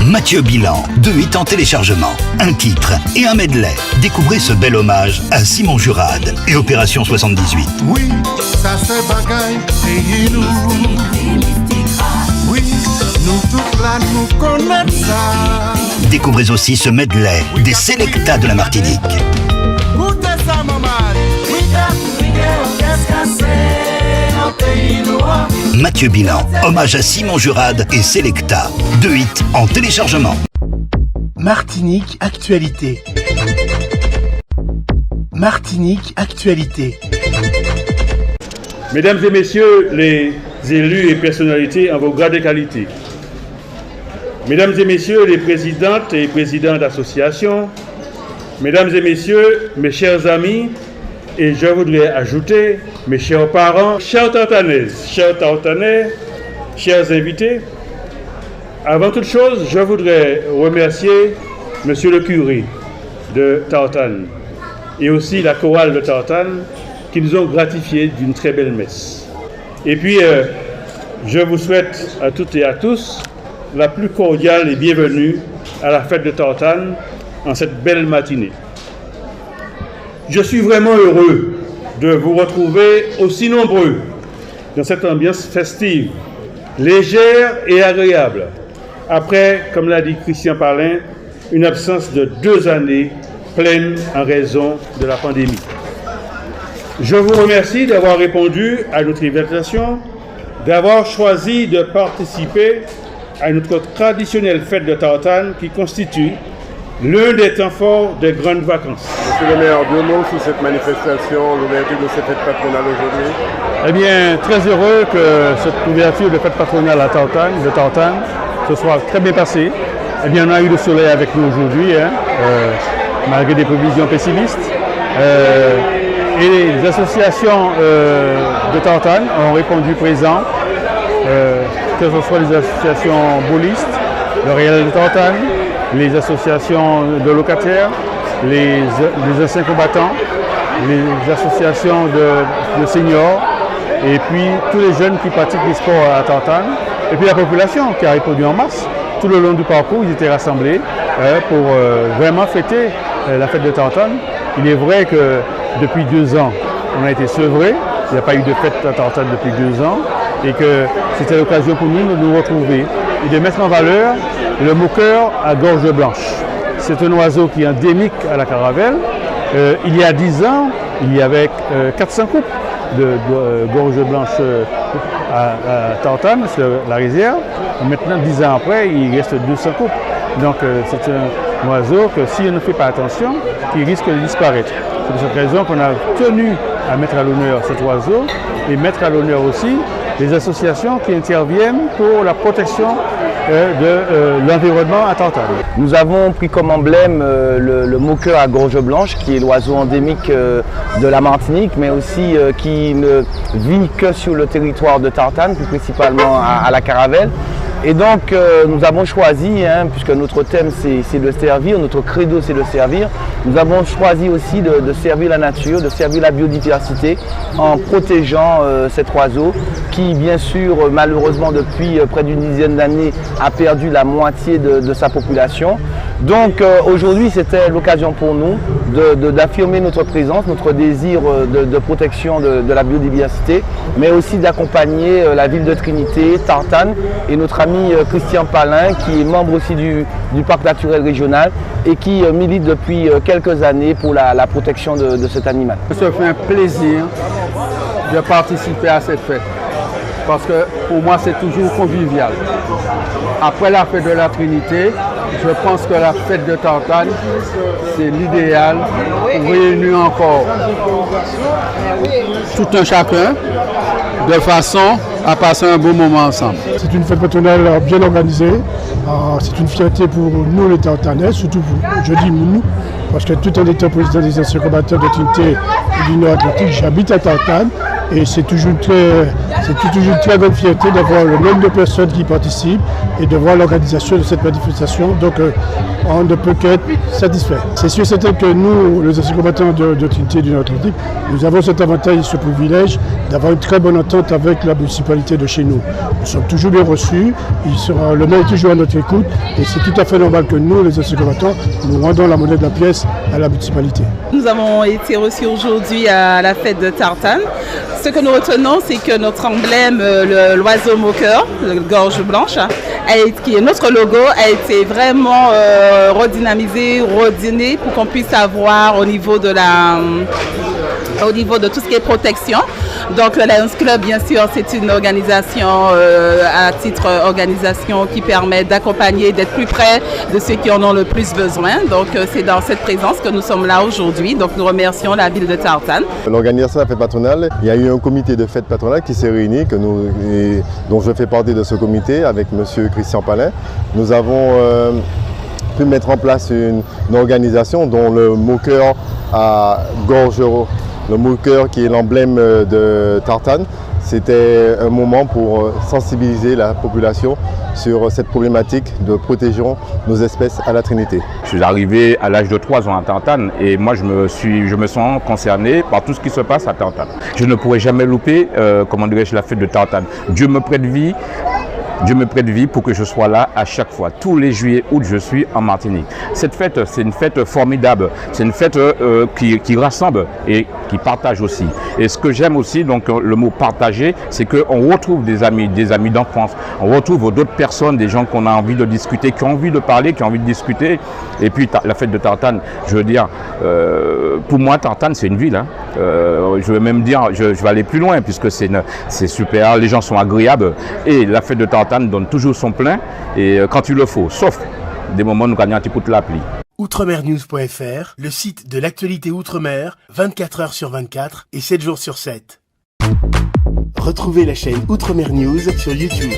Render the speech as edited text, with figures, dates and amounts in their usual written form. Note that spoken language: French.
Mathieu Bilan, 2 hits en téléchargement, un titre et un medley. Découvrez ce bel hommage à Simon Jurade et Opération 78. Oui, ça c'est bagaille, et nous. Oui, nous tous là, nous connaissons ça. Découvrez aussi ce medley des Selecta de la Martinique. Goûtez ça, maman. Mathieu Bilan, hommage à Simon Jurade et Selecta. 2 hits en téléchargement. Martinique Actualité. Martinique Actualité. Mesdames et messieurs les élus et personnalités en vos grades et qualités, mesdames et messieurs les présidentes et présidents d'associations, mesdames et messieurs, mes chers amis, et je voudrais ajouter mes chers parents, chers Tartanaises, chers Tartanais, chers invités, avant toute chose, je voudrais remercier Monsieur le curé de Tartane et aussi la chorale de Tartane qui nous ont gratifiés d'une très belle messe. Et puis, je vous souhaite à toutes et à tous la plus cordiale et bienvenue à la fête de Tartane en cette belle matinée. Je suis vraiment heureux de vous retrouver aussi nombreux dans cette ambiance festive, légère et agréable, après, comme l'a dit Christian Parlin, une absence de 2 années pleines en raison de la pandémie. Je vous remercie d'avoir répondu à notre invitation, d'avoir choisi de participer à notre traditionnelle fête de Tartane qui constitue l'un des temps forts des grandes vacances. Monsieur le maire, 2 mots sur cette manifestation, l'ouverture de cette fête patronale aujourd'hui. Eh bien, très heureux que cette ouverture de fête patronale de Tartane se soit très bien passée. Eh bien, on a eu le soleil avec nous aujourd'hui, malgré des prévisions pessimistes. Et les associations de Tartane ont répondu présent, que ce soit les associations bolistes, le Réal de Tartane, les associations de locataires, les anciens combattants, les associations de seniors, et puis tous les jeunes qui pratiquent les sports à Tartane, et puis la population qui a répondu en masse. Tout le long du parcours, ils étaient rassemblés pour vraiment fêter la fête de Tartane. Il est vrai que depuis 2 ans, on a été sevrés, il n'y a pas eu de fête à Tartane depuis 2 ans, et que c'était l'occasion pour nous de nous retrouver et de mettre en valeur le moqueur à gorge blanche. C'est un oiseau qui est endémique à la Caravelle. Il y a 10 ans, il y avait 400 couples de gorge blanche à Tartane, sur la réserve. Maintenant, 10 ans après, il reste 200 couples. Donc c'est un oiseau que si on ne fait pas attention, qui risque de disparaître. C'est pour cette raison qu'on a tenu à mettre à l'honneur cet oiseau et mettre à l'honneur aussi les associations qui interviennent pour la protection de l'environnement à Tartane. Nous avons pris comme emblème le moqueur à gorge blanche, qui est l'oiseau endémique de la Martinique, mais aussi qui ne vit que sur le territoire de Tartane, plus principalement à la Caravelle. Et donc nous avons choisi, puisque notre thème c'est de servir, notre credo c'est de servir, nous avons choisi aussi de servir la nature, de servir la biodiversité en protégeant cet oiseau qui bien sûr malheureusement depuis près d'une dizaine d'années a perdu la moitié de sa population. Donc aujourd'hui c'était l'occasion pour nous d'affirmer notre présence, notre désir de protection de la biodiversité, mais aussi d'accompagner la ville de Trinité, Tartane et notre ami Christian Parlin qui est membre aussi du parc naturel régional et qui milite depuis quelques années pour la protection de cet animal. Ça fait un plaisir de participer à cette fête parce que pour moi c'est toujours convivial. Après la fête de la Trinité, je pense que la fête de Tartane, c'est l'idéal pour réunir encore tout un chacun de façon à passer un bon moment ensemble. C'est une fête patronale bien organisée. C'est une fierté pour nous les Tartanais, surtout je dis nous, parce que tout en étant président des anciens combattants de Trinité et du Nord Atlantique, j'habite à Tartane et c'est toujours une très grande fierté d'avoir le nombre de personnes qui participent et de voir l'organisation de cette manifestation. Donc on ne peut qu'être satisfait. C'est sûr et certain que nous, les anciens combattants de Trinité du Nord-Atlantique, nous avons cet avantage et ce privilège d'avoir une très bonne entente avec la municipalité de chez nous. Nous sommes toujours bien reçus, le maire est toujours à notre écoute et c'est tout à fait normal que nous, les anciens combattants, nous rendons la monnaie de la pièce à la municipalité. Nous avons été reçus aujourd'hui à la fête de Tartane. Ce que nous retenons, c'est que notre emblème, l'oiseau moqueur, la gorge blanche, qui est notre logo, a été vraiment redynamisé, redynamisé pour qu'on puisse avoir au niveau de tout ce qui est protection. Donc le Lions Club, bien sûr, c'est une organisation à titre organisation qui permet d'accompagner, d'être plus près de ceux qui en ont le plus besoin. Donc c'est dans cette présence que nous sommes là aujourd'hui. Donc nous remercions la ville de Tartane. L'organisation de la fête patronale, il y a eu un comité de fête patronale qui s'est réuni, dont je fais partie de ce comité avec M. Christian Palin. Nous avons pu mettre en place une organisation dont le moqueur à gorge, le moqueur qui est l'emblème de Tartane. C'était un moment pour sensibiliser la population sur cette problématique de protégeons nos espèces à la Trinité. Je suis arrivé à l'âge de 3 ans à Tartane et moi je me sens concerné par tout ce qui se passe à Tartane. Je ne pourrais jamais louper la fête de Tartane. Dieu me prête vie pour que je sois là à chaque fois. Tous les juillet, août, je suis en Martinique. Cette fête, c'est une fête formidable. C'est une fête qui rassemble et qui partage aussi. Et ce que j'aime aussi, donc le mot partager, c'est qu'on retrouve des amis d'enfance. On retrouve d'autres personnes, des gens qu'on a envie de discuter, qui ont envie de parler, qui ont envie de discuter. Et puis la fête de Tartane, je veux dire, pour moi, Tartane, c'est une ville. Hein. Je vais même dire, je vais aller plus loin puisque c'est super, les gens sont agréables et la fête de Tartane donne toujours son plein et quand il le faut, sauf des moments où nous gagnons un petit coup de l'appli. Outremernews.fr, le site de l'actualité outre-mer, 24 heures sur 24 et 7 jours sur 7. Retrouvez la chaîne Outremer News sur YouTube.